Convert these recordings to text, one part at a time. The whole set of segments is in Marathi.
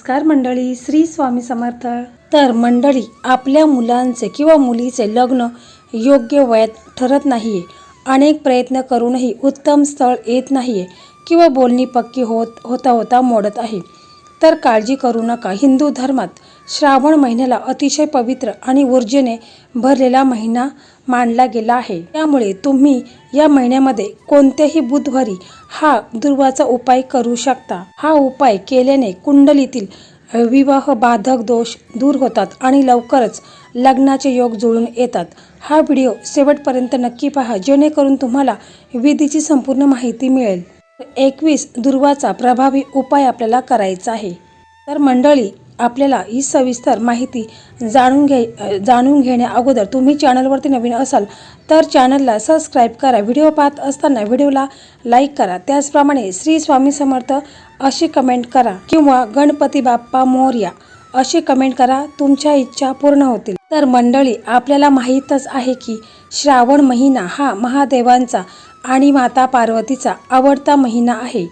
नमस्कार मंडळी, श्री स्वामी समर्थ। तर मंडळी, आपल्या मुलांचे किंवा मुलीचे लग्न योग्य वयात ठरत नाहीये, अनेक प्रयत्न करूनही उत्तम स्थळ येत नाहीये किंवा बोलणी पक्की होता मोडत आहे, तर काळजी करू नका। हिंदू धर्मात श्रावण महिन्याला अतिशय पवित्र आणि ऊर्जेने भरलेला महिना मानला गेला आहे। त्यामुळे तुम्ही या महिन्यामध्ये कोणत्याही बुधवारी हा दुर्वाचा उपाय करू शकता। हा उपाय केल्याने कुंडलीतील विवाह बाधक दोष दूर होतात आणि लवकरच लग्नाचे योग जुळून येतात। हा व्हिडिओ शेवटपर्यंत नक्की पहा, जेणेकरून तुम्हाला विधीची संपूर्ण माहिती मिळेल। 21 दुर्वाचा प्रभावी उपाय आपल्याला करायचा आहे। तर मंडळी, आपल्याला ही सविस्तर माहिती जाणून घेण्या अगोदर तुम्ही चॅनलवरती नवीन असाल तर चॅनलला सबस्क्राईब करा। व्हिडिओ पाहत असताना व्हिडिओला लाईक करा। त्याचप्रमाणे श्री स्वामी समर्थ अशी कमेंट करा किंवा गणपती बाप्पा मोरया अशी कमेंट करा, तुमच्या इच्छा पूर्ण होतील। तर मंडळी, आपल्याला माहीतच आहे की श्रावण महिना हा महादेवांचा आणि माता पार्वतीचा आवडता महिना आहे।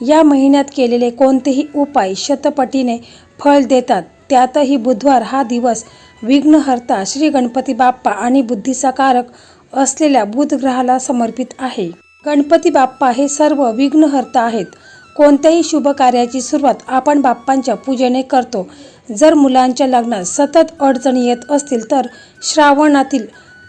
या महिन्यात केलेले कोणतेही उपाय शतपटीने फळ देतात। त्यातही बुधवार हा दिवस विघ्नहर्ता श्री गणपती बाप्पा आणि बुद्धीचा कारक असलेल्या बुध ग्रहाला समर्पित आहे। गणपती बाप्पा हे सर्व विघ्नहर्ता आहेत। कोणत्याही शुभ कार्याची सुरुवात आपण बाप्पांच्या पूजेने करतो। जर मुलांच्या लग्नात सतत अडचणी येत असतील तर श्रावणातील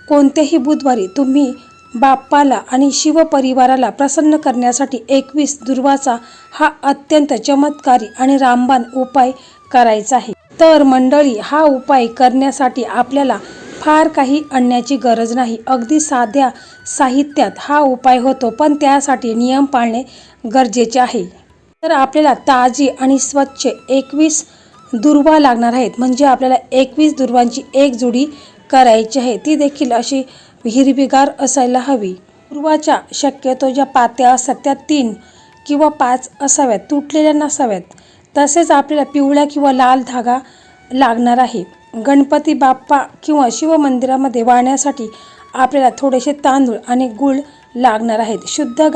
कोणत्याही बुधवारी तुम्ही बाप्पाला आणि शिवपरिवाराला प्रसन्न करण्यासाठी 21 दुर्वाचा हा अत्यंत चमत्कारी आणि रामबाण उपाय करायचा आहे। तर मंडळी, हा उपाय करण्यासाठी आपल्याला फार काही आणण्याची गरज नाही। अगदी साध्या साहित्यात हा उपाय होतो, पण त्यासाठी नियम पाळणे गरजेचे आहे। तर आपल्याला ताजी आणि स्वच्छ 21 दुर्वा लागणार आहेत, म्हणजे आपल्याला 21 दुर्वांची एक जोडी करायची आहे। ती देखील अशी हिरवीगार असायला हवी। दुर्वाच्या शक्यतो ज्या पात्या असतात त्या 3 किंवा 5 असाव्यात, तुटलेल्या नसाव्यात। तसेच आपल्याला पिवळा किंवा लाल धागा लागणार आहे। गणपती बाप्पा किंवा शिव मंदिरामध्ये वाहण्यासाठी आपल्याला थोडेसे तांदूळ आणि गूळ लागणार आहेत। शुद्ध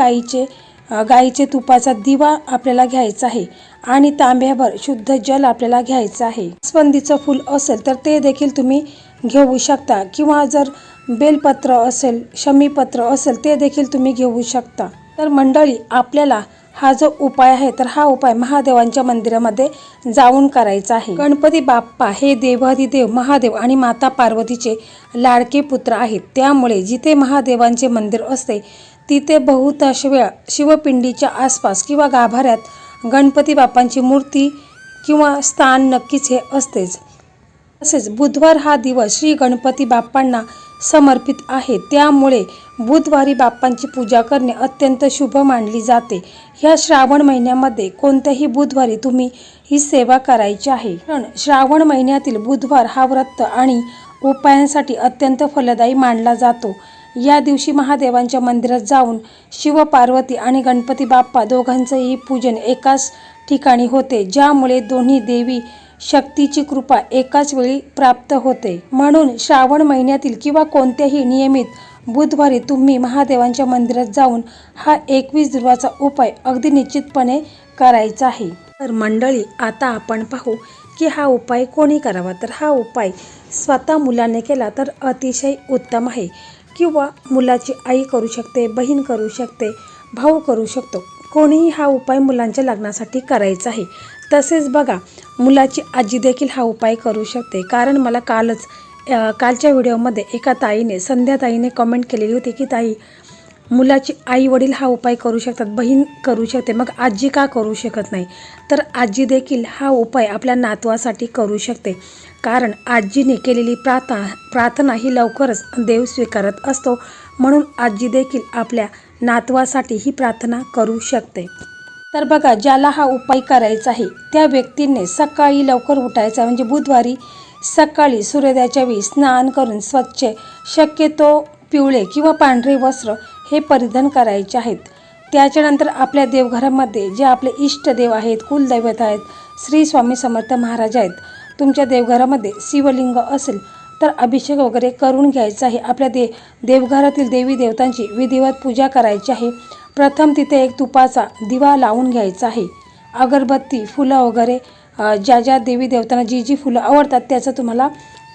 गाईचे तुपाचा दिवा आपल्याला घ्यायचा आहे आणि तांब्याभर शुद्ध जल आपल्याला घ्यायचं आहे। जास्वंदीचं फूल असेल तर ते देखील तुम्ही घेऊ शकता, किंवा जर बेलपत्र असेल, शमीपत्र असेल ते देखील तुम्ही घेऊ शकता। तर मंडळी, आपल्याला हा जो उपाय आहे तर हा उपाय महादेवांच्या मंदिरामध्ये जाऊन करायचा आहे। गणपती बाप्पा हे देवाधिदेव महादेव आणि माता पार्वतीचे लाडके पुत्र आहेत। त्यामुळे जिथे महादेवांचे मंदिर असते तिथे बहुतांश वेळा शिवपिंडीच्या आसपास किंवा गाभाऱ्यात गणपती बाप्पांची मूर्ती किंवा स्थान नक्कीच हे असतेच। तसेच बुधवार हा दिवस श्री गणपती बाप्पांना समर्पित आहे, त्यामुळे बुधवारी बाप्पांची पूजा करणे अत्यंत शुभ मानली जाते। ह्या श्रावण महिन्यामध्ये कोणत्याही बुधवारी तुम्ही ही सेवा करायची आहे। पण श्रावण महिन्यातील बुधवार हा व्रत आणि उपायांसाठी अत्यंत फलदायी मानला जातो। या दिवशी महादेवांच्या मंदिरात जाऊन शिव पार्वती आणि गणपती बाप्पा दोघांचेही पूजन एकाच ठिकाणी होते, ज्यामुळे दोन्ही देवी शक्तीची कृपा एकाच वेळी प्राप्त होते। म्हणून श्रावण महिन्यातील किंवा कोणत्याही नियमित बुधवारी तुम्ही महादेवांच्या मंदिरात जाऊन हा 21 दुर्वाचा उपाय अगदी निश्चितपणे करायचा आहे। तर मंडळी, आता आपण पाहू की हा उपाय कोणी करावा। तर हा उपाय स्वतः मुलाने केला तर अतिशय उत्तम आहे, किंवा मुलाची आई करू शकते, बहीण करू शकते, भाऊ करू शकतो। कोणीही हा उपाय मुलांच्या लग्नासाठी करायचा आहे। तसेच बघा, मुलाची आजी देखील हा उपाय करू शकते। कारण मला कालच्या व्हिडिओमध्ये एका ताईने, संध्या ताईने कमेंट केलेली होती की ताई, मुलाची आई वडील हा उपाय करू शकतात, बहीण करू शकते, मग आजी का करू शकत नाही? तर आजी देखील हा उपाय आपल्या नातवासाठी करू शकते, कारण आजीने केलेली प्रार्थना ही लवकरच देव स्वीकारत असतो। म्हणून आजी देखील आपल्या नातवासाठी ही प्रार्थना करू शकते। तर बघा, ज्याला हा उपाय करायचा आहे त्या व्यक्तीने सकाळी लवकर उठायचं, म्हणजे बुधवारी सकाळी सूर्योदयाच्या वेळी स्नान करून स्वच्छ, शक्यतो पिवळे किंवा पांढरे वस्त्र हे परिधान करायचे आहेत। त्याच्यानंतर आपल्या देवघरामध्ये जे आपले इष्टदेव आहेत, कुलदैवत आहेत, श्री स्वामी समर्थ महाराज आहेत, तुमच्या देवघरामध्ये शिवलिंग असेल तर अभिषेक वगैरे करून घ्यायचा आहे। आपल्या देवघरातील देवी देवतांची विधिवत पूजा करायची आहे। प्रथम तिथे एक तुपाचा दिवा लावून घ्यायचा आहे। अगरबत्ती, फुलं वगैरे ज्या ज्या देवी देवतांना जी जी फुलं आवडतात त्याचं तुम्हाला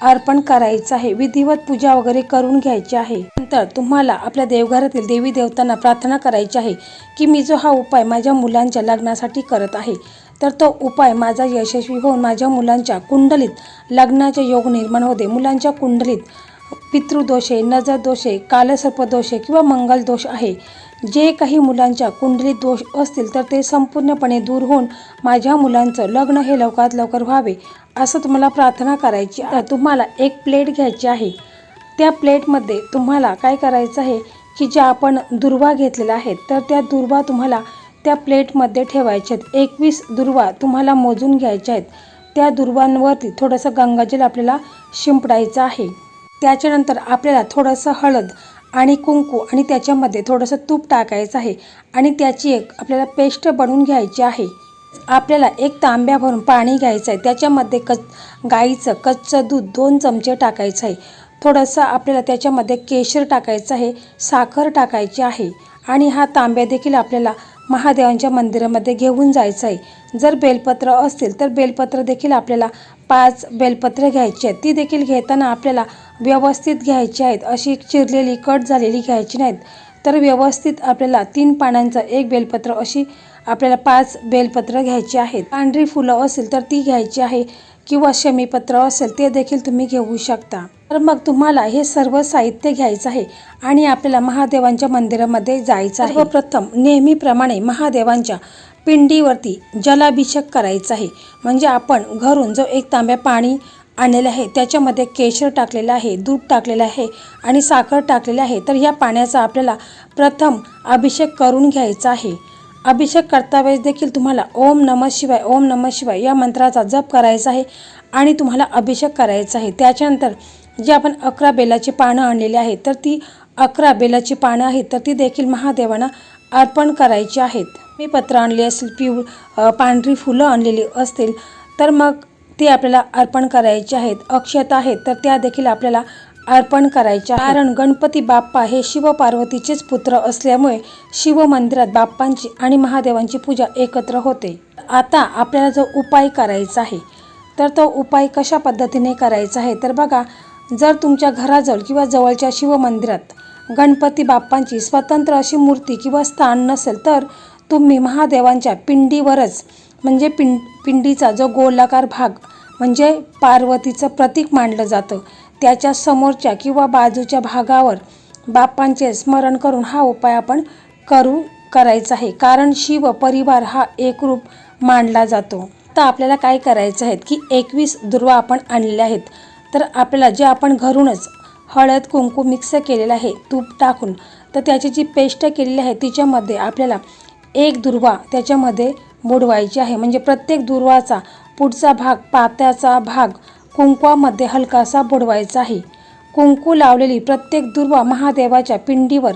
अर्पण करायचं आहे. विधिवत पूजा वगैरे करून घ्यायची आहे. नंतर तुम्हाला आपल्या देवघरातील देवी देवतांना प्रार्थना करायची आहे की मी जो हा उपाय माझ्या मुलांच्या लग्नासाठी करत आहे तर तो उपाय माझा यशस्वी होऊन माझ्या मुलांच्या कुंडलीत लग्नाचे योग निर्माण होते. मुलांच्या कुंडलीत पितृदोषे, नजर दोषे, कालसर्पदोषे किंवा मंगल दोष आहे, जे काही मुलांच्या कुंडलीत दोष असतील तर ते संपूर्णपणे दूर होऊन माझ्या मुलांचं लग्न हे लवकरात लवकर व्हावे असं तुम्हाला प्रार्थना करायची. तुम्हाला एक प्लेट घ्यायची आहे. त्या प्लेटमध्ये तुम्हाला काय करायचं आहे की ज्या आपण दुर्वा घेतलेल्या आहेत तर त्या दुर्वा तुम्हाला त्या प्लेटमध्ये ठेवायच्या आहेत. 21 दुर्वा तुम्हाला मोजून घ्यायच्या आहेत. त्या दुर्वांवरती थोडंसं गंगाजल आपल्याला शिंपडायचं आहे. त्याच्यानंतर आपल्याला थोडंसं हळद आणि कुंकू आणि त्याच्यामध्ये थोडंसं तूप टाकायचं आहे आणि त्याची एक आपल्याला पेस्ट बनवून घ्यायची आहे. आपल्याला एक तांब्या भरून पाणी घ्यायचं आहे. त्याच्यामध्ये गाईचं कच्चं दूध 2 चमचे टाकायचं आहे. थोडंसं आपल्याला त्याच्यामध्ये केशर टाकायचं आहे, साखर टाकायची आहे आणि हा तांब्या देखील आपल्याला महादेवांच्या मंदिरामध्ये घेऊन जायचं आहे. जर बेलपत्र असतील तर बेलपत्र देखील आपल्याला 5 बेलपत्र घ्यायची आहेत. ती देखील घेताना आपल्याला व्यवस्थित घ्यायची आहेत. अशी चिरलेली कट झालेली घ्यायची नाहीत, तर व्यवस्थित आपल्याला 3 पानांचं एक बेलपत्र अशी आपल्याला 5 बेलपत्र घ्यायची आहेत. पांढरी फुलं असेल तर ती घ्यायची आहे किंवा शमीपत्र असेल ते देखील तुम्ही घेऊ शकता. तर मग तुम्हाला हे सर्व साहित्य घ्यायचं आहे आणि आपल्याला महादेवांच्या मंदिरामध्ये जायचं आहे. सर्वप्रथम नेहमीप्रमाणे महादेवांच्या पिंडीवरती जलाभिषेक करायचा आहे. म्हणजे आपण घरून जो एक तांब्या पाणी आणलेलं आहे त्याच्यामध्ये केशर टाकलेलं आहे, दूध टाकलेलं आहे आणि साखर टाकलेली आहे. तर या पाण्याचा आपल्याला प्रथम अभिषेक करून घ्यायचा आहे. अभिषेक करता वेळेस देखील तुम्हाला ओम नमः शिवाय, ओम नमः शिवाय या मंत्राचा जप करायचा आहे आणि तुम्हाला अभिषेक करायचा आहे. त्याच्यानंतर जे आपण 11 बेलाची पानं आणलेली आहेत तर ती 11 बेलाची पानं आहेत तर ती देखील महादेवांना अर्पण करायची आहेत. मी पत्र आणले असेल, पांढरी फुलं आणलेली असतील तर मग ते आपल्याला अर्पण करायचे आहेत. अक्षता आहेत तर त्या देखील आपल्याला अर्पण करायच्या. कारण गणपती बाप्पा हे शिव पार्वतीचेच पुत्र असल्यामुळे शिव मंदिरात बाप्पांची आणि महादेवांची पूजा एकत्र होते. आता आपल्याला जो उपाय करायचा आहे तर तो उपाय कशा पद्धतीने करायचा आहे तर बघा, जर तुमच्या घराजवळ किंवा जवळच्या शिव मंदिरात गणपती बाप्पांची स्वतंत्र अशी मूर्ती किंवा स्थान नसेल तर तुम्ही महादेवांच्या पिंडीवरच, म्हणजे पिंडीचा जो गोलाकार भाग म्हणजे पार्वतीचं प्रतीक मानलं जातं त्याच्या समोरच्या किंवा बाजूच्या भागावर बाप्पांचे स्मरण करून हा उपाय आपण करायचा आहे. कारण शिव परिवार हा एकरूप मानला जातो. आता आपल्याला काय करायचं आहे की 21 दुर्वा आपण आणलेल्या आहेत. तर आपल्याला जे आपण घरूनच हळद कुंकू मिक्स केलेलं आहे तूप टाकून, तर त्याची जी पेस्ट केलेली आहे तिच्यामध्ये आपल्याला एक दुर्वा त्याच्यामध्ये बुडवायची आहे. म्हणजे प्रत्येक दुर्वाचा पुढचा भाग, पात्याचा भाग कुंकवामध्ये हलकासा बुडवायचा आहे. कुंकू लावलेली प्रत्येक दुर्वा महादेवाच्या पिंडीवर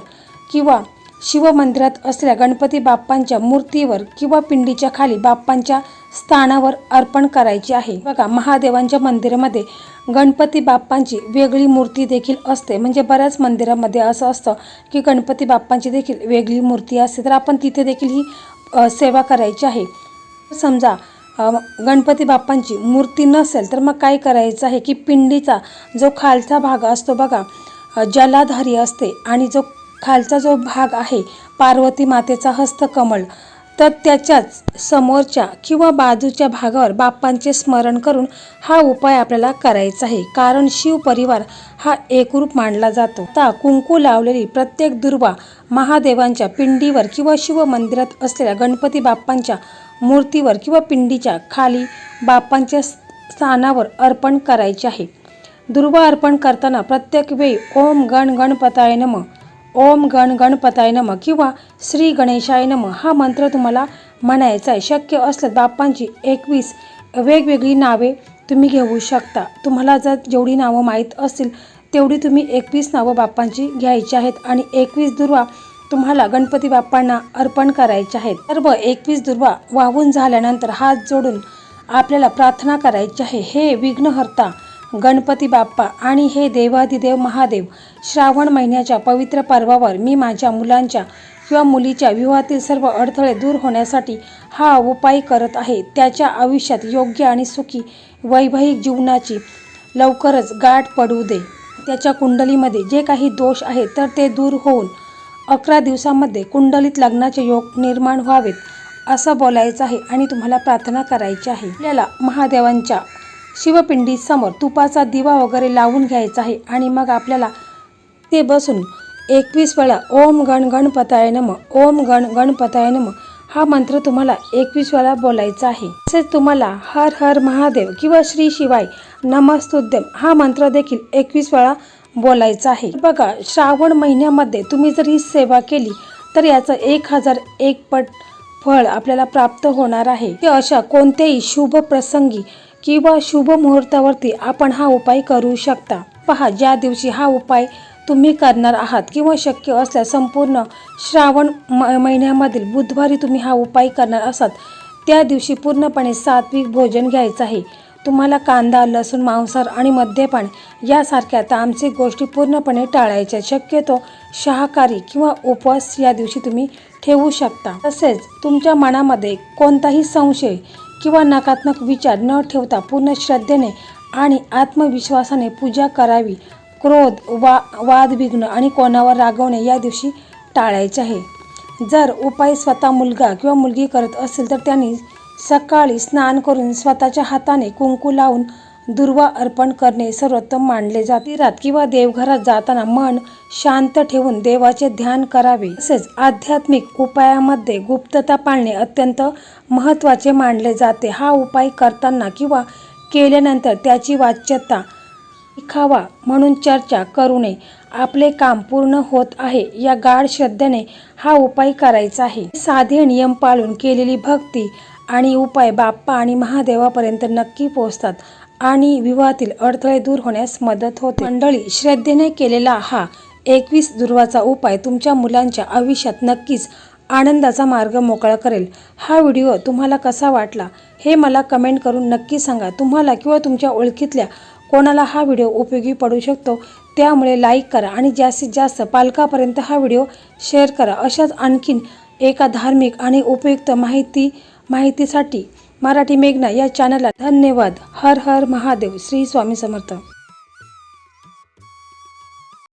किंवा शिवमंदिरात असलेल्या गणपती बाप्पांच्या मूर्तीवर किंवा पिंडीच्या खाली बाप्पांच्या स्थानावर अर्पण करायची आहे. बघा, महादेवांच्या मंदिरामध्ये गणपती बाप्पांची वेगळी मूर्ती देखील असते. म्हणजे बऱ्याच मंदिरामध्ये असं असतं की गणपती बाप्पांची देखील वेगळी मूर्ती असते, तर आपण तिथे देखील ही सेवा करायची आहे. समजा गणपती बाप्पांची मूर्ती नसेल तर मग काय करायचं आहे की पिंडीचा जो खालचा भाग असतो बघा, जलाधारी असते आणि जो खालचा जो भाग आहे पार्वती मातेचा हस्तकमळ, तर त्याच्याच समोरच्या किंवा बाजूच्या भागावर बाप्पांचे स्मरण करून हा उपाय आपल्याला करायचा आहे. कारण शिव परिवार हा एकरूप मानला जातो. आता कुंकू लावलेली प्रत्येक दुर्वा महादेवांच्या पिंडीवर किंवा शिव मंदिरात असलेल्या गणपती बाप्पांच्या मूर्तीवर किंवा पिंडीच्या खाली बाप्पांच्या स्थानावर अर्पण करायचे आहे. दुर्वा अर्पण करताना प्रत्येक वेळी ओम गण गणपताय नमः, ओम गण गणपताय नमः किंवा श्री गणेशाय नमः हा मंत्र तुम्हाला म्हणायचा आहे. शक्य असल्यास बाप्पांची 21 वेगवेगळी नावे तुम्ही घेऊ शकता. तुम्हाला जर जेवढी नावं माहीत असतील तेवढी तुम्ही 21 नावं बाप्पांची घ्यायची आहेत आणि 21 दुर्वा तुम्हाला गणपती बाप्पांना अर्पण करायचे आहेत. सर्व 21 दुर्वा वाहून झाल्यानंतर हात जोडून आपल्याला प्रार्थना करायची आहे. हे विघ्नहर्ता गणपती बाप्पा आणि हे देवाधिदेव महादेव, श्रावण महिन्याच्या पवित्र पर्वावर मी माझ्या मुलांच्या किंवा मुलीच्या विवाहातील सर्व अडथळे दूर होण्यासाठी हा उपाय करत आहे. त्याच्या आयुष्यात योग्य आणि सुखी वैवाहिक जीवनाची लवकरच गाठ पडू दे. त्याच्या कुंडलीमध्ये जे काही दोष आहेत तर ते दूर होऊन 11 दिवसांमध्ये कुंडलीत लग्नाचे योग निर्माण व्हावेत असं बोलायचं आहे आणि तुम्हाला प्रार्थना करायची आहे. आपल्याला महादेवांच्या शिवपिंडीसमोर तुपाचा दिवा वगैरे लावून घ्यायचा आहे आणि मग आपल्याला ते बसून 21 वेळा ओम गण गणपताय नमः, ओम गण गणपताय नमः हा मंत्र तुम्हाला 21 वेळा बोलायचा आहे. तसेच तुम्हाला हर हर महादेव किंवा श्री शिवाय नमस्तुभ्यं हा मंत्र देखील 21 वेळा बोलायचा आहे. बघा, श्रावण महिन्यामध्ये तुम्ही जर ही सेवा केली तर याचं 1001 पट फळ आपल्याला प्राप्त होणार आहे. ते अशा कोणत्याही शुभ प्रसंगी किंवा शुभ मुहूर्तावरती आपण हा उपाय करू शकता. पहा, ज्या दिवशी हा उपाय तुम्ही करणार आहात किंवा शक्य असल्यास संपूर्ण श्रावण महिन्यामधील बुधवारी तुम्ही हा उपाय करणार असाल त्या दिवशी पूर्णपणे सात्विक भोजन घ्यायचं आहे. तुम्हाला कांदा, लसूण, मांसाहार आणि मद्यपान यासारख्या तामसिक गोष्टी पूर्णपणे टाळायच्या. शक्यतो शाकाहारी किंवा उपवास या दिवशी तुम्ही ठेवू शकता. तसेच तुमच्या मनामध्ये कोणताही संशय किंवा नकारात्मक विचार न ठेवता पूर्ण श्रद्धेने आणि आत्मविश्वासाने पूजा करावी. क्रोध, वादविघ्न आणि कोणावर रागवणे या दिवशी टाळायचे आहे. जर उपाय स्वतः मुलगा किंवा मुलगी करत असेल तर त्यांनी सकाळी स्नान करून स्वतःच्या हाताने कुंकू लावून दुर्वा अर्पण करणे सर्वोत्तम मानले जाते. मंदिरात किंवा देवघरात जाताना मन शांत ठेवून देवाचे ध्यान करावे. तसेच आध्यात्मिक उपायामध्ये गुप्तता पाळणे अत्यंत महत्त्वाचे मानले जाते. हा उपाय करताना किंवा केल्यानंतर त्याची वाच्यता दिखावा म्हणून चर्चा करू नये. आपले काम पूर्ण होत आहे या गाढ श्रद्धेने हा उपाय करायचा आहे. साधे नियम पाळून केलेली भक्ती आणि उपाय बाप्पा आणि महादेवापर्यंत नक्की पोहोचतात आणि विवाहातील अडथळे दूर होण्यास मदत होते. मंडळी, श्रद्धेने केलेला हा 21 दुर्वाचा उपाय तुमच्या मुलांच्या आयुष्यात नक्कीच आनंदाचा मार्ग मोकळा करेल. हा व्हिडिओ तुम्हाला कसा वाटला हे मला कमेंट करून नक्की सांगा. तुम्हाला किंवा तुमच्या ओळखीतल्या कोणाला हा व्हिडिओ उपयोगी पडू शकतो त्यामुळे लाईक करा आणि जास्तीत जास्त पालकापर्यंत हा व्हिडिओ शेअर करा. अशाच आणखीन एका धार्मिक आणि उपयुक्त माहितीसाठी मराठी मेघना या चॅनलला धन्यवाद. हर हर महादेव. श्री स्वामी समर्थ.